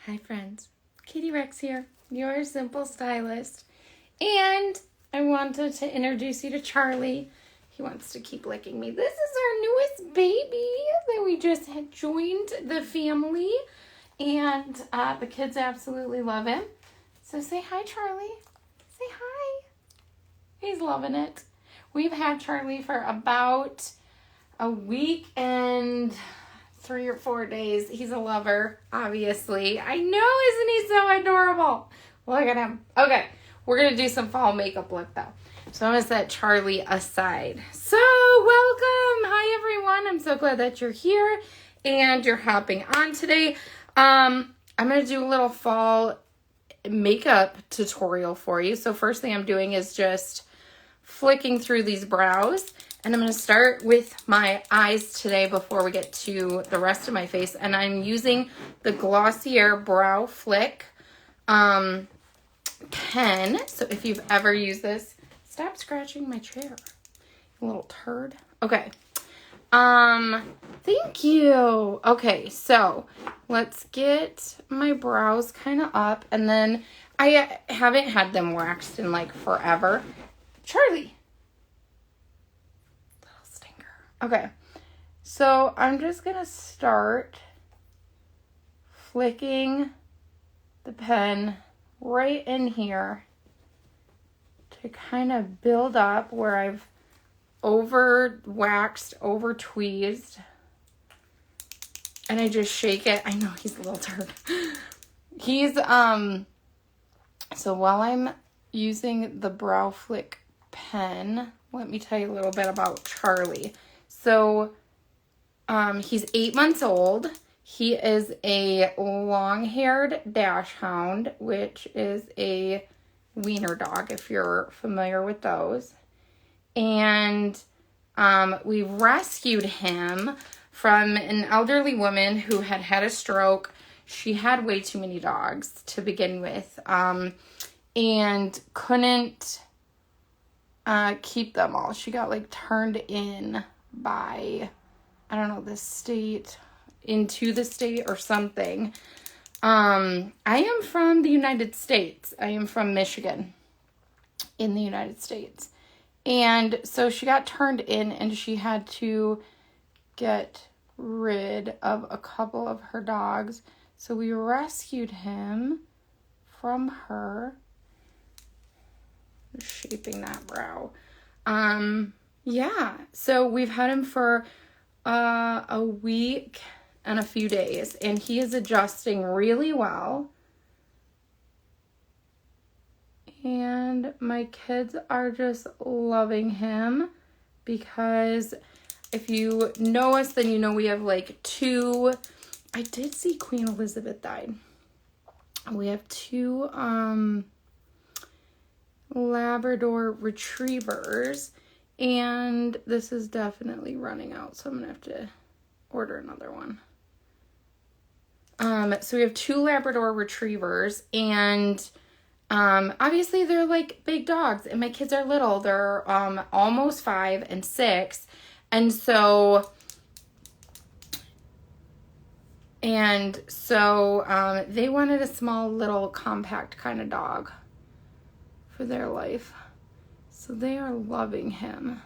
Hi friends, Katie Rex here, your simple stylist, and I wanted to introduce you to Charlie. He wants to keep licking me. This is our newest baby that we just had joined the family, and the kids absolutely love him. So say hi, Charlie. Say hi. He's loving it. We've had Charlie for about a week and 3 or 4 days. He's a lover, obviously. I know, isn't he so adorable? Look at him. Okay, we're going to do some fall makeup look, though. So I'm going to set Charlie aside. So, welcome. Hi, everyone. I'm so glad that you're here and you're hopping on today. I'm going to do a little fall makeup tutorial for you. So first thing I'm doing is just flicking through these brows. And I'm going to start with my eyes today before we get to the rest of my face. And I'm using the Glossier Brow Flick pen. So if you've ever used this, stop scratching my chair, you little turd. Okay. Thank you. Okay, so let's get my brows kind of up. And then I haven't had them waxed in like forever. Charlie. Okay, so I'm just going to start flicking the pen right in here to kind of build up where I've over-waxed, over-tweezed. And I just shake it. I know he's a little turd. He's, so while I'm using the Brow Flick pen, let me tell you a little bit about Charlie. So, he's 8 months old. He is a long-haired dachshund, which is a wiener dog, if you're familiar with those. And we rescued him from an elderly woman who had had a stroke. She had way too many dogs to begin with, and couldn't keep them all. She got like turned in by, I don't know, the state, into the state or something. I am from the United States. I am from Michigan in the United States. And so she got turned in and she had to get rid of a couple of her dogs. So we rescued him from her. I'm shaping that brow. Yeah, so we've had him for a week and a few days, and he is adjusting really well. And my kids are just loving him because if you know us, then you know we have like two. I did see Queen Elizabeth died. We have two Labrador retrievers. And this is definitely running out, so I'm going to have to order another one. So we have two Labrador retrievers, and obviously they're like big dogs, and my kids are little. They're almost 5 and 6, and so they wanted a small little compact kind of dog for their life. So they are loving him.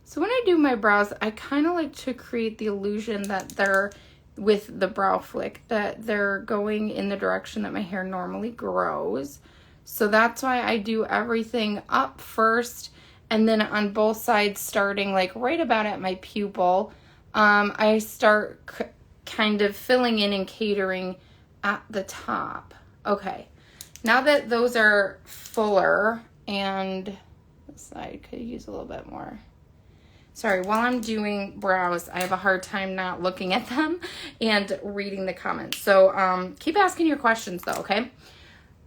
So when I do my brows, I kind of like to create the illusion that they're, with the Brow Flick, that they're going in the direction that my hair normally grows. So that's why I do everything up first and then on both sides, starting like right about at my pupil. I start kind of filling in and catering at the top. Okay, now that those are fuller, and I could use a little bit more. Sorry, while I'm doing brows, I have a hard time not looking at them and reading the comments. So keep asking your questions though, okay?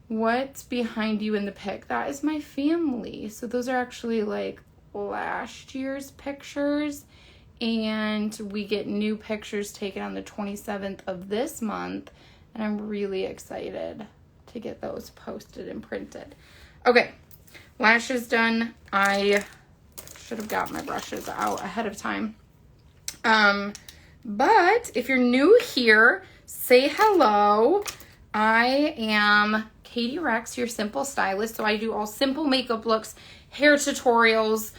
What's behind you in the pic? That is my family. So those are actually like last year's pictures. And we get new pictures taken on the 27th of this month. And I'm really excited to get those posted and printed. Okay. Lashes done. I should have got my brushes out ahead of time. But if you're new here, say hello. I am Katie Rex, your simple stylist. So I do all simple makeup looks, hair tutorials,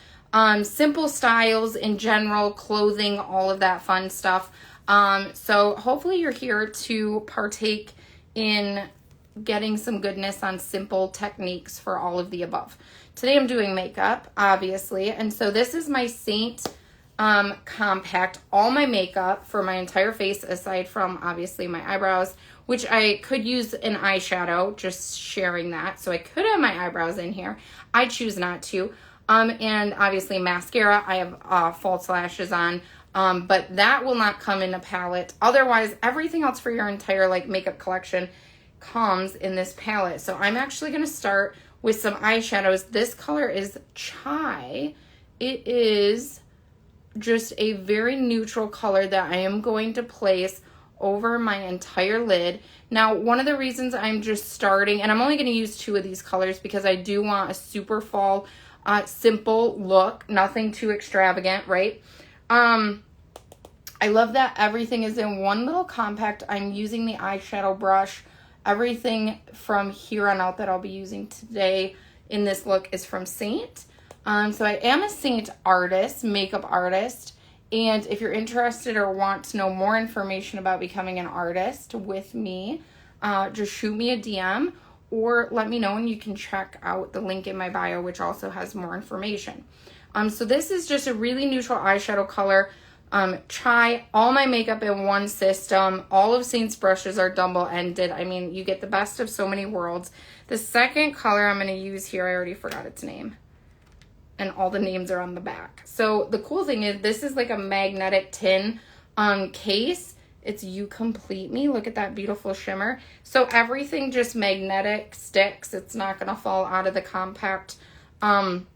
simple styles in general, clothing, all of that fun stuff. So hopefully you're here to partake in getting some goodness on simple techniques for all of the above. Today I'm doing makeup, obviously. And so this is my Saint compact, all my makeup for my entire face, aside from obviously my eyebrows, which I could use an eyeshadow, just sharing that. So I could have my eyebrows in here. I choose not to. And obviously mascara, I have false lashes on, but that will not come in a palette. Otherwise, everything else for your entire like makeup collection comes in this palette. So I'm actually going to start with some eyeshadows. This color is Chai. It is just a very neutral color that I am going to place over my entire lid. Now, one of the reasons I'm just starting, and I'm only going to use 2 of these colors because I do want a super fall simple look, nothing too extravagant, right? I love that everything is in one little compact. I'm using the eyeshadow brush. Everything from here on out that I'll be using today in this look is from Saint. So I am a Saint artist, makeup artist. And if you're interested or want to know more information about becoming an artist with me, just shoot me a DM or let me know and you can check out the link in my bio, which also has more information. So this is just a really neutral eyeshadow color. Chai, all my makeup in one system. All of Saint's brushes are double-ended. I mean, you get the best of so many worlds. The second color I'm going to use here, I already forgot its name. And all the names are on the back. So the cool thing is this is like a magnetic tin case. It's You Complete Me. Look at that beautiful shimmer. So everything just magnetic sticks. It's not going to fall out of the compact. And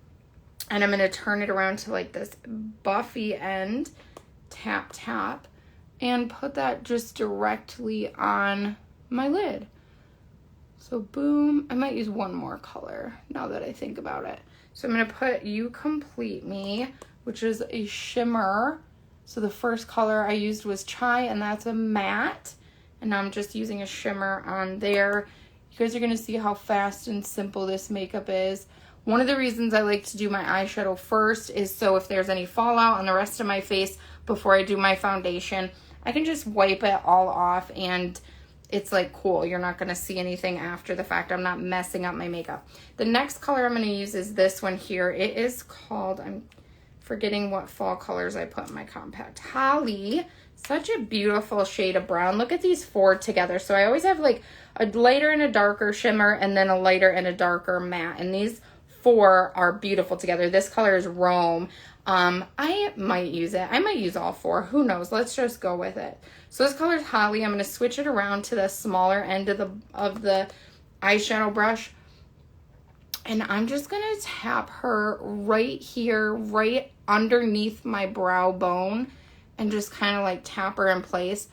I'm going to turn it around to like this buffy end. Tap, tap. And put that just directly on my lid. So boom. I might use one more color now that I think about it. So I'm going to put You Complete Me, which is a shimmer. So the first color I used was Chai, and that's a matte. And now I'm just using a shimmer on there. You guys are going to see how fast and simple this makeup is. One of the reasons I like to do my eyeshadow first is so if there's any fallout on the rest of my face before I do my foundation, I can just wipe it all off and it's like cool. You're not going to see anything after the fact. I'm not messing up my makeup. The next color I'm going to use is this one here. It is called, I'm forgetting what fall colors I put in my compact. Holly. Such a beautiful shade of brown. Look at these 4 together. So I always have like a lighter and a darker shimmer and then a lighter and a darker matte. And these 4 are beautiful together. This color is Rome. I might use it. I might use all 4. Who knows? Let's just go with it. So this color is Holly. I'm going to switch it around to the smaller end of the eyeshadow brush. And I'm just going to tap her right here, right underneath my brow bone. And just kind of like tap her in place.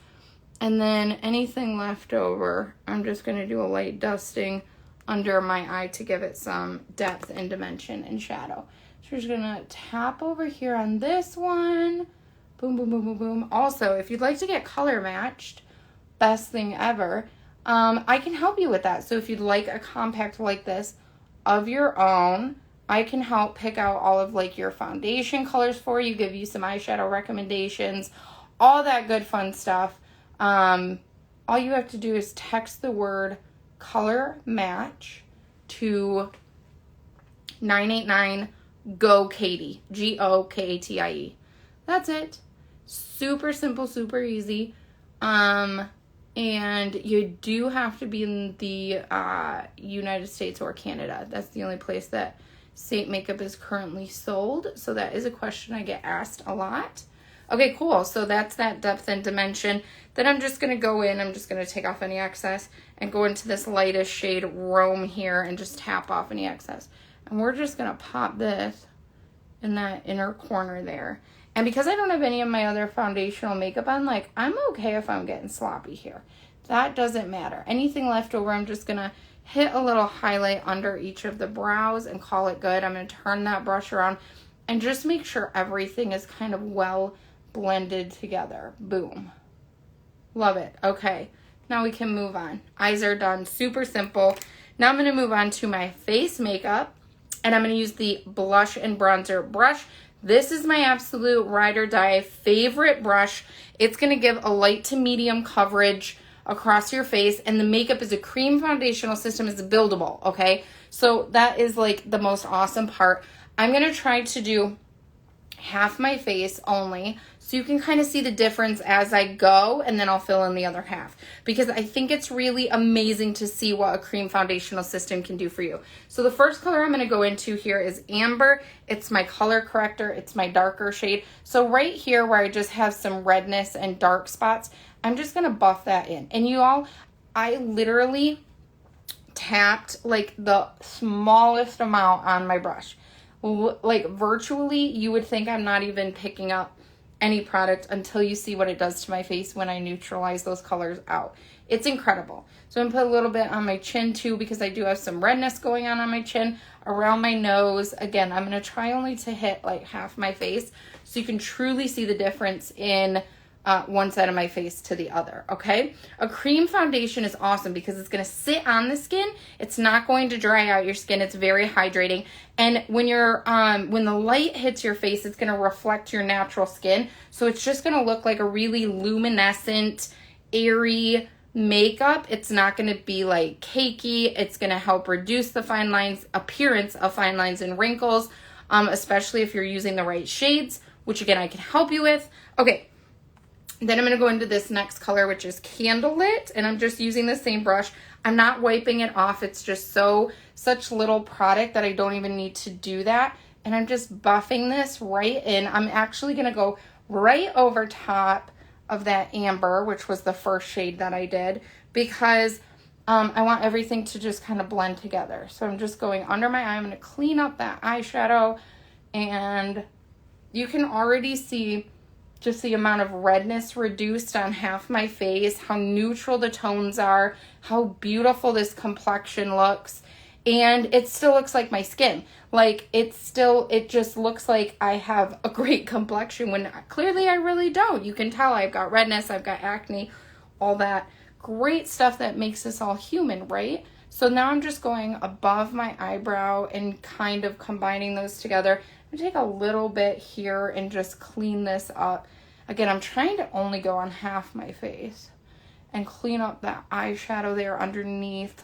And then anything left over, I'm just going to do a light dusting under my eye to give it some depth and dimension and shadow. So we're just going to tap over here on this one. Boom, boom, boom, boom, boom. Also, if you'd like to get color matched, best thing ever, I can help you with that. So if you'd like a compact like this of your own, I can help pick out all of like your foundation colors for you, give you some eyeshadow recommendations, all that good fun stuff. All you have to do is text the word color match to 989 GO KATIE, GOKATIE. That's it. Super simple, super easy. And you do have to be in the United States or Canada. That's the only place that Saint makeup is currently sold. So that is a question I get asked a lot. Okay, cool. So that's that depth and dimension. Then I'm just going to go in. I'm just going to take off any excess and go into this lightest shade Rome here and just tap off any excess. And we're just going to pop this in that inner corner there. And because I don't have any of my other foundational makeup on, like, I'm okay if I'm getting sloppy here. That doesn't matter. Anything left over, I'm just going to hit a little highlight under each of the brows and call it good. I'm going to turn that brush around and just make sure everything is kind of well blended together. Boom. Love it. Okay. Now we can move on. Eyes are done. Super simple. Now I'm going to move on to my face makeup. And I'm going to use the blush and bronzer brush. This is my absolute ride or die favorite brush. It's going to give a light to medium coverage across your face. And the makeup is a cream foundational system. It's buildable, okay? So that is like the most awesome part. I'm going to try to do half my face only, so you can kind of see the difference as I go, and then I'll fill in the other half, because I think it's really amazing to see what a cream foundational system can do for you. So the first color I'm going to go into here is Amber. It's my color corrector. It's my darker shade. So right here where I just have some redness and dark spots, I'm just going to buff that in. And you all, I literally tapped like the smallest amount on my brush. Like virtually, you would think I'm not even picking up any product until you see what it does to my face when I neutralize those colors out. It's incredible. So I'm going to put a little bit on my chin too, because I do have some redness going on my chin, around my nose. Again, I'm going to try only to hit like half my face so you can truly see the difference in one side of my face to the other, okay? A cream foundation is awesome because it's going to sit on the skin. It's not going to dry out your skin. It's very hydrating. And when you're when the light hits your face, it's going to reflect your natural skin. So it's just going to look like a really luminescent, airy makeup. It's not going to be like cakey. It's going to help reduce the fine lines, appearance of fine lines and wrinkles, especially if you're using the right shades, which again, I can help you with. Okay. Then I'm going to go into this next color, which is Candlelit, and I'm just using the same brush. I'm not wiping it off. It's just such little product that I don't even need to do that. And I'm just buffing this right in. I'm actually going to go right over top of that Amber, which was the first shade that I did, because I want everything to just kind of blend together. So I'm just going under my eye. I'm going to clean up that eyeshadow, and you can already see just the amount of redness reduced on half my face, how neutral the tones are, how beautiful this complexion looks. And it still looks like my skin. Like it just looks like I have a great complexion when clearly I really don't. You can tell I've got redness, I've got acne, all that great stuff that makes us all human, right? So now I'm just going above my eyebrow and kind of combining those together. I'm going to take a little bit here and just clean this up. Again, I'm trying to only go on half my face and clean up that eyeshadow there underneath,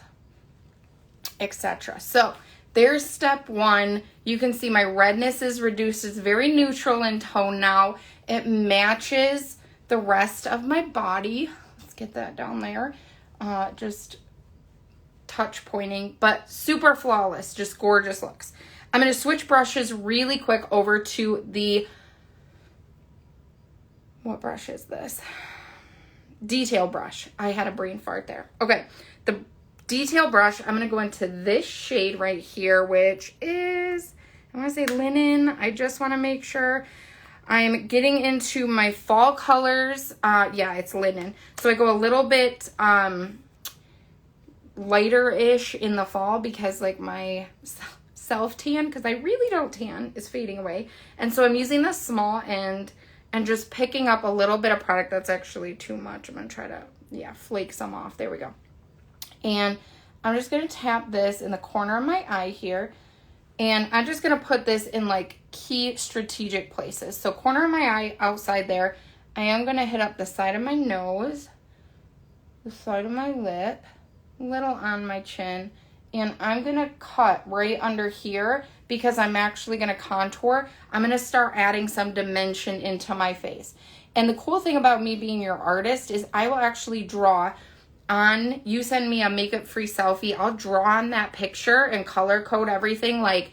etc. So there's step one. You can see my redness is reduced. It's very neutral in tone now. It matches the rest of my body. Let's get that down there. Just touch pointing, but super flawless, just gorgeous looks. I'm going to switch brushes really quick over to the, what brush is this? Detail brush. I had a brain fart there. Okay, the detail brush, I'm going to go into this shade right here, which is, I want to say linen. I just want to make sure. I'm getting into my fall colors. Yeah, it's linen. So I go a little bit lighter-ish in the fall because like my self-tan, because I really don't tan, is fading away. And so I'm using the small end and just picking up a little bit of product. That's actually too much. I'm going to try to, flake some off. There we go. And I'm just going to tap this in the corner of my eye here. And I'm just going to put this in like key strategic places. So corner of my eye, outside there. I am going to hit up the side of my nose, the side of my lip, a little on my chin. And I'm going to cut right under here because I'm actually going to contour. I'm going to start adding some dimension into my face. And the cool thing about me being your artist is I will actually draw on, you send me a makeup-free selfie, I'll draw on that picture and color code everything, like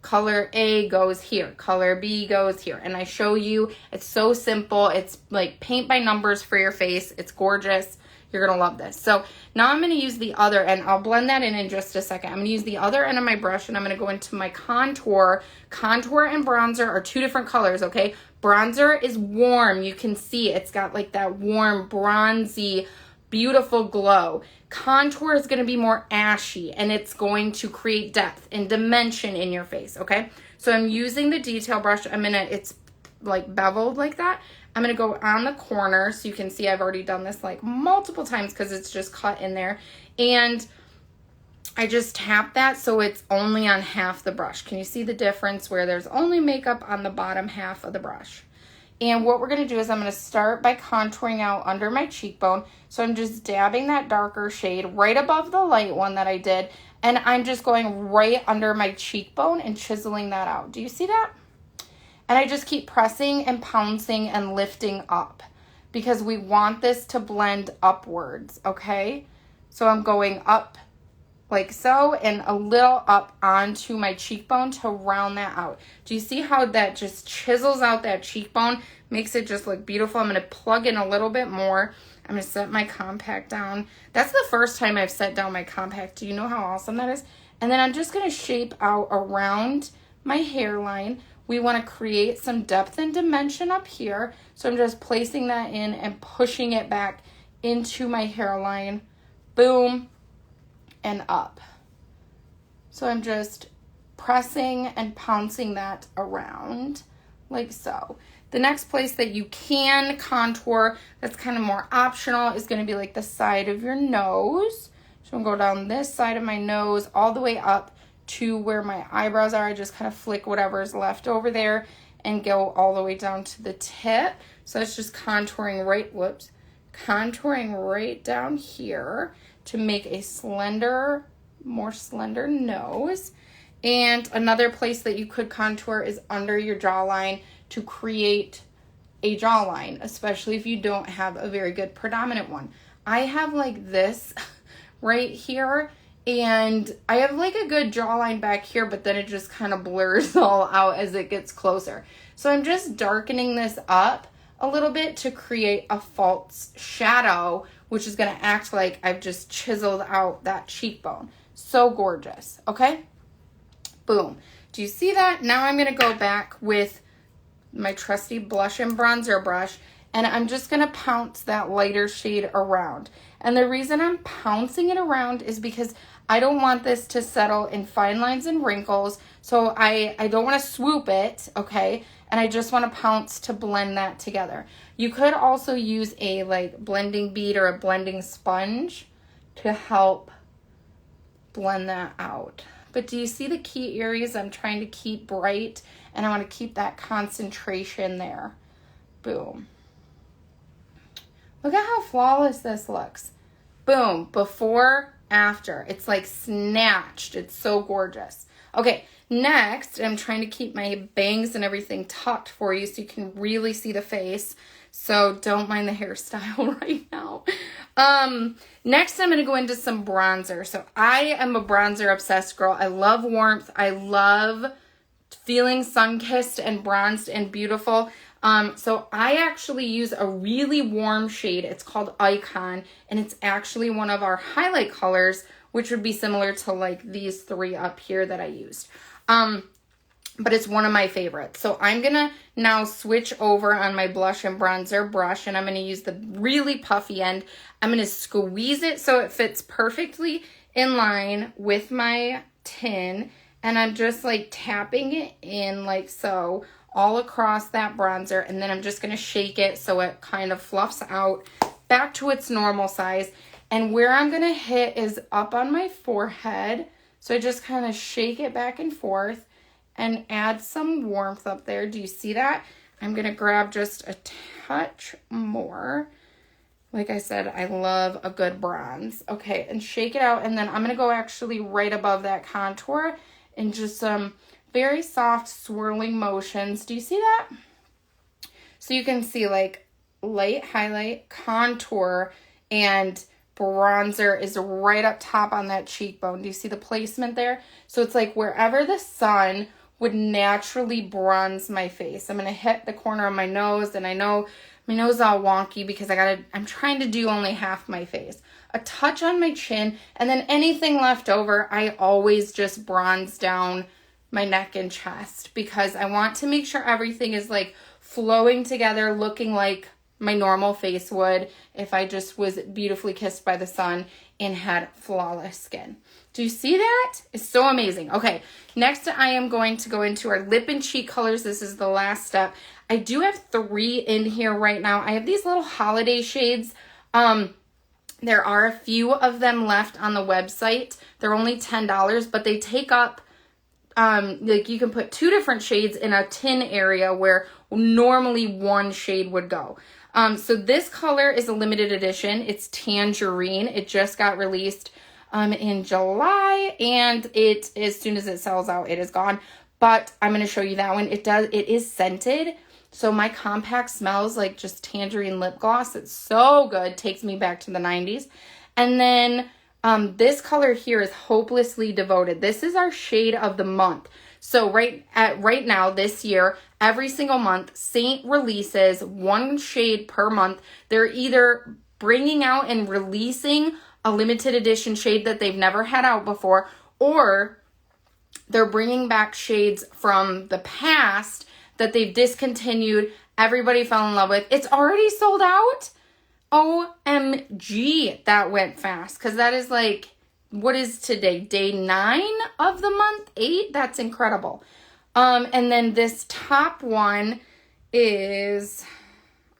color A goes here, color B goes here. And I show you, it's so simple. It's like paint by numbers for your face. It's gorgeous. You're going to love this. So now I'm going to use the other end. I'll blend that in just a second. I'm going to use the other end of my brush and I'm going to go into my contour. Contour and bronzer are two different colors, okay? Bronzer is warm. You can see it's got like that warm, bronzy, beautiful glow. Contour is going to be more ashy and it's going to create depth and dimension in your face, okay? So I'm using the detail brush. It's like beveled like that. I'm going to go on the corner. So you can see I've already done this like multiple times because it's just cut in there. And I just tap that so it's only on half the brush. Can you see the difference where there's only makeup on the bottom half of the brush? And what we're going to do is I'm going to start by contouring out under my cheekbone. So I'm just dabbing that darker shade right above the light one that I did. And I'm just going right under my cheekbone and chiseling that out. Do you see that? And I just keep pressing and pouncing and lifting up because we want this to blend upwards, okay? So I'm going up like so, and a little up onto my cheekbone to round that out. Do you see how that just chisels out that cheekbone, makes it just look beautiful? I'm going to plug in a little bit more. I'm going to set my compact down. That's the first time I've set down my compact. Do you know how awesome that is? And then I'm just going to shape out around my hairline. We want to create some depth and dimension up here. So I'm just placing that in and pushing it back into my hairline. Boom. And up. So I'm just pressing and pouncing that around like so. The next place that you can contour that's kind of more optional is going to be like the side of your nose. So I'm going to go down this side of my nose all the way up to where my eyebrows are. I just kind of flick whatever is left over there and go all the way down to the tip. So it's just contouring right down here to make a slender, more slender nose. And another place that you could contour is under your jawline to create a jawline, especially if you don't have a very good predominant one. I have like this right here, and I have like a good jawline back here, but then it just kind of blurs all out as it gets closer. So I'm just darkening this up a little bit to create a false shadow, which is going to act like I've just chiseled out that cheekbone. So gorgeous, okay? Boom. Do you see that? Now I'm going to go back with my trusty blush and bronzer brush, and I'm just going to pounce that lighter shade around. And the reason I'm pouncing it around is because I don't want this to settle in fine lines and wrinkles, so I don't want to swoop it, okay? And I just want to pounce to blend that together. You could also use a like blending bead or a blending sponge to help blend that out. But do you see the key areas I'm trying to keep bright? And I want to keep that concentration there. Boom. Look at how flawless this looks. Boom. Before, after. It's like snatched. It's so gorgeous. Okay, next, I'm trying to keep my bangs and everything tucked for you so you can really see the face. So don't mind the hairstyle right now. Next, I'm going to go into some bronzer. So I am a bronzer obsessed girl. I love warmth. I love feeling sun-kissed and bronzed and beautiful. So I actually use a really warm shade. It's called Icon, and it's actually one of our highlight colors, which would be similar to like these three up here that I used. But it's one of my favorites. So I'm going to now switch over on my blush and bronzer brush, and I'm going to use the really puffy end. I'm going to squeeze it so it fits perfectly in line with my tin, and I'm just like tapping it in like so all across that bronzer, and then I'm just going to shake it so it kind of fluffs out back to its normal size. And where I'm going to hit is up on my forehead. So I just kind of shake it back and forth and add some warmth up there. Do you see that? I'm going to grab just a touch more. Like I said, I love a good bronze. Okay, and shake it out. And then I'm going to go actually right above that contour and just some very soft swirling motions. Do you see that? So you can see like light highlight, contour, and bronzer is right up top on that cheekbone. Do you see the placement there? So it's like wherever the sun would naturally bronze my face. I'm going to hit the corner of my nose, and I know my nose is all wonky because I'm trying to do only half my face. A touch on my chin, and then anything left over, I always just bronze down my neck and chest because I want to make sure everything is like flowing together, looking like my normal face would if I just was beautifully kissed by the sun and had flawless skin. Do you see that? It's so amazing. Okay, next I am going to go into our lip and cheek colors. This is the last step. I do have 3 in here right now. I have these little holiday shades. There are a few of them left on the website. They're only $10, but they take up, like you can put 2 different shades in a tin area where normally 1 shade would go. So this color is a limited edition. It's Tangerine. It just got released in July, and it, as soon as it sells out, it is gone. But I'm going to show you that one. It is scented. So my compact smells like just tangerine lip gloss. It's so good. Takes me back to the 90s. And then this color here is Hopelessly Devoted. This is our shade of the month. So right now, this year, every single month, Saint releases 1 shade per month. They're either bringing out and releasing a limited edition shade that they've never had out before, or they're bringing back shades from the past that they've discontinued, everybody fell in love with. It's already sold out? OMG, that went fast. Because that is like, what is today? Day 9 of the month? 8? That's incredible. And then this top one is,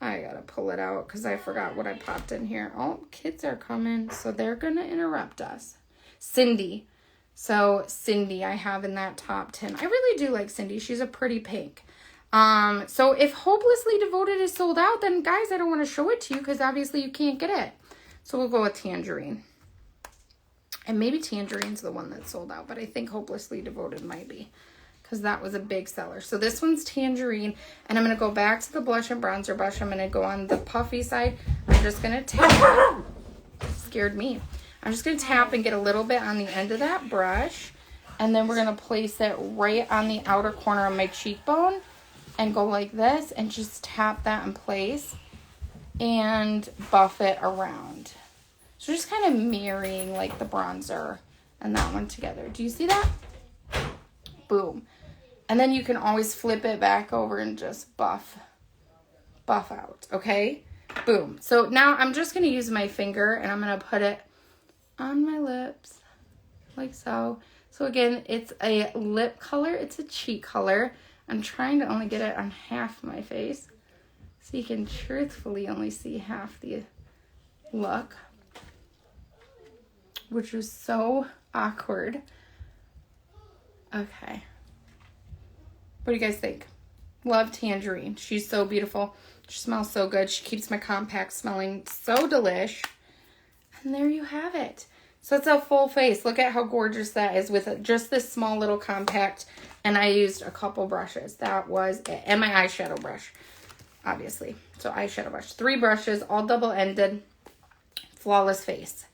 I gotta pull it out because I forgot what I popped in here. Oh, kids are coming, so they're gonna interrupt us. Cindy. So Cindy I have in that top 10. I really do like Cindy. She's a pretty pink. So if Hopelessly Devoted is sold out, then guys, I don't want to show it to you because obviously you can't get it. So we'll go with Tangerine. And maybe Tangerine's the one that's sold out, but I think Hopelessly Devoted might be because that was a big seller. So this one's Tangerine, and I'm going to go back to the blush and bronzer brush. I'm going to go on the puffy side. I'm just going to tap. Scared me. I'm just going to tap and get a little bit on the end of that brush, and then we're going to place it right on the outer corner of my cheekbone. And go like this and just tap that in place and buff it around. So just kind of mirroring like the bronzer and that one together. Do you see that? Boom. And then you can always flip it back over and just buff out, okay? Boom. So now I'm just going to use my finger and I'm going to put it on my lips like so. So again, it's a lip color. It's a cheek color. I'm trying to only get it on half my face so you can truthfully only see half the look, which was so awkward. Okay. What do you guys think? Love Tangerine. She's so beautiful. She smells so good. She keeps my compact smelling so delish. And there you have it. So it's a full face. Look at how gorgeous that is with just this small little compact. And I used a couple brushes. That was it. And my eyeshadow brush, obviously. So eyeshadow brush. 3 brushes, all double-ended. Flawless face.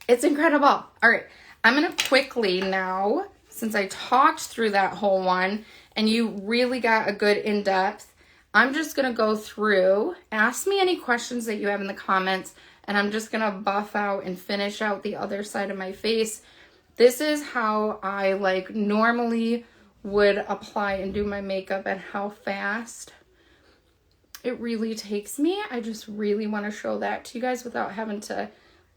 It's incredible. All right. I'm going to quickly now, since I talked through that whole one, and you really got a good in-depth, I'm just going to go through, ask me any questions that you have in the comments, and I'm just going to buff out and finish out the other side of my face. This is how I like normally would apply and do my makeup and how fast it really takes me. I just really want to show that to you guys without having to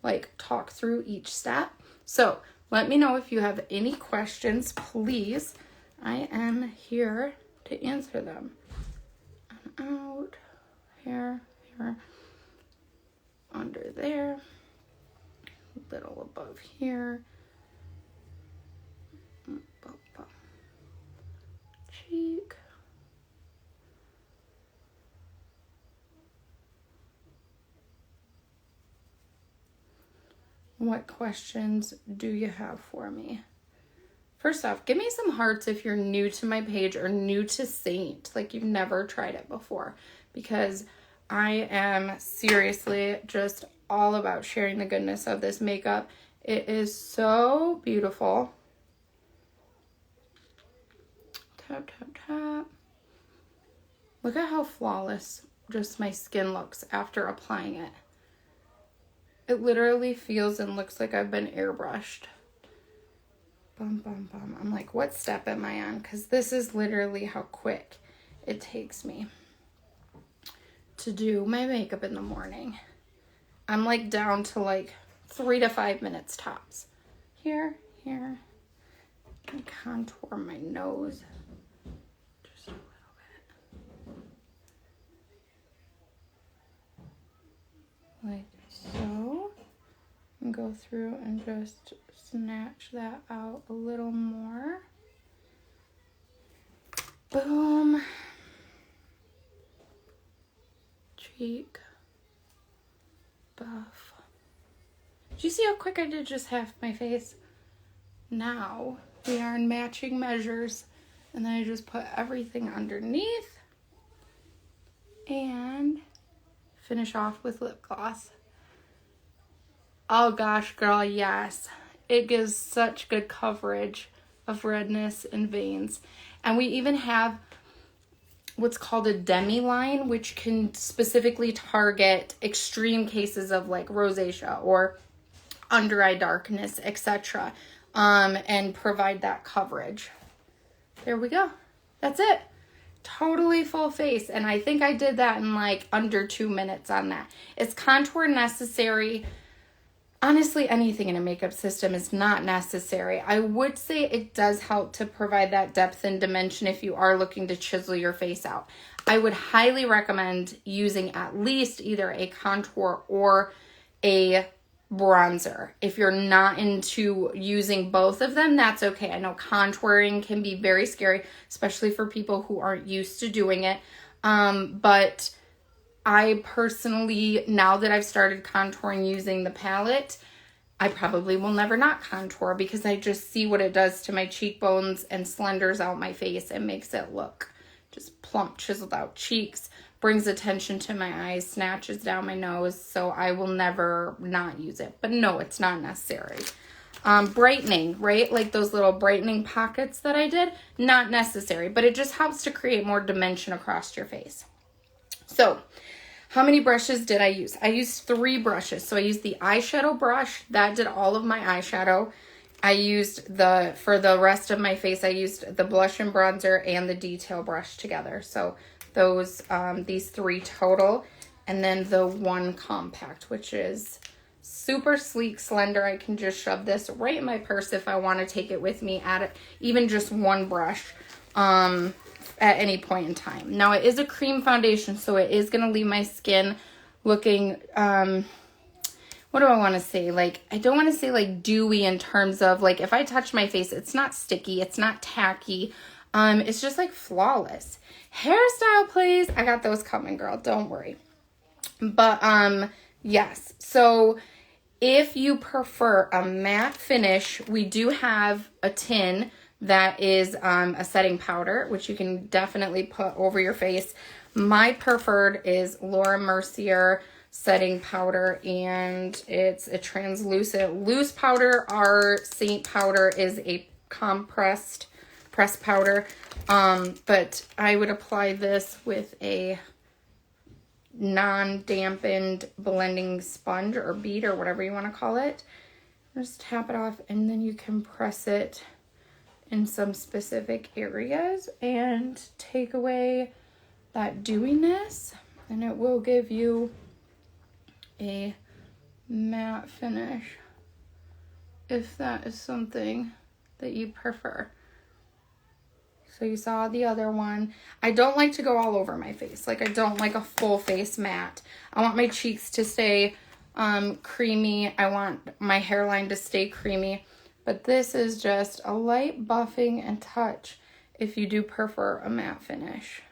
like talk through each step. So let me know if you have any questions, please. I am here to answer them. And out, here, under there, a little above here, cheek. What questions do you have for me? First off, give me some hearts if you're new to my page or new to Saint, like you've never tried it before, because I am seriously just all about sharing the goodness of this makeup. It is so beautiful. Tap, tap, tap. Look at how flawless just my skin looks after applying it. It literally feels and looks like I've been airbrushed. Bum, bum, bum. I'm like, what step am I on? Because this is literally how quick it takes me to do my makeup in the morning. I'm like down to like 3 to 5 minutes tops. Here. And contour my nose just a little bit. like so. And go through and just snatch that out a little more. Boom. Cheek. Buff. Do you see how quick I did just half my face? Now we are in matching measures. And then I just put everything underneath. And finish off with lip gloss. Oh gosh, girl, yes. It gives such good coverage of redness and veins. And we even have what's called a demi line, which can specifically target extreme cases of like rosacea or under eye darkness, etc. And provide that coverage. There we go. That's it. Totally full face. And I think I did that in like under 2 minutes on that. Is contour necessary? Honestly, anything in a makeup system is not necessary. I would say it does help to provide that depth and dimension if you are looking to chisel your face out. I would highly recommend using at least either a contour or a bronzer. If you're not into using both of them, that's okay. I know contouring can be very scary, especially for people who aren't used to doing it. But I personally, now that I've started contouring using the palette, I probably will never not contour because I just see what it does to my cheekbones and slenders out my face and makes it look just plump, chiseled out cheeks, brings attention to my eyes, snatches down my nose, so I will never not use it. But no, it's not necessary. Brightening, right? Like those little brightening pockets that I did, not necessary, but it just helps to create more dimension across your face. So, how many brushes did I use? I used 3 brushes. So I used the eyeshadow brush. That did all of my eyeshadow. I used for the rest of my face, I used the blush and bronzer and the detail brush together. So those, these 3 total. And then the 1 compact, which is super sleek, slender. I can just shove this right in my purse if I want to take it with me at even just 1 brush. At any point in time. Now it is a cream foundation, so it is going to leave my skin looking, what do I want to say? Like, I don't want to say like dewy in terms of like, if I touch my face, it's not sticky, it's not tacky. It's just like flawless. Hairstyle, please. I got those coming, girl. Don't worry. But, yes. So if you prefer a matte finish, we do have a tin that is a setting powder, which you can definitely put over your face. My preferred is Laura Mercier setting powder, and it's a translucent loose powder. Our Saint powder is a pressed powder, but I would apply this with a non-dampened blending sponge or bead or whatever you want to call it. Just tap it off, and then you can press it in some specific areas and take away that dewiness, and it will give you a matte finish if that is something that you prefer. So you saw the other one. I don't like to go all over my face. Like, I don't like a full face matte. I want my cheeks to stay creamy. I want my hairline to stay creamy. But this is just a light buffing and touch if you do prefer a matte finish.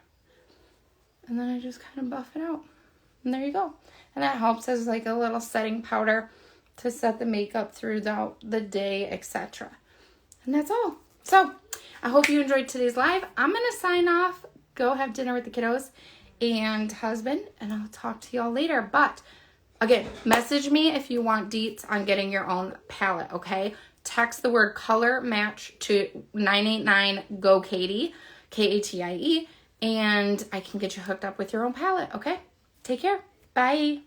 And then I just kind of buff it out. And there you go. And that helps as like a little setting powder to set the makeup throughout the day, etc. And that's all. So I hope you enjoyed today's live. I'm going to sign off, go have dinner with the kiddos and husband, and I'll talk to y'all later. But again, message me if you want deets on getting your own palette, okay? Text the word color match to 989-GO-KATIE, Katie, and I can get you hooked up with your own palette, okay? Take care. Bye.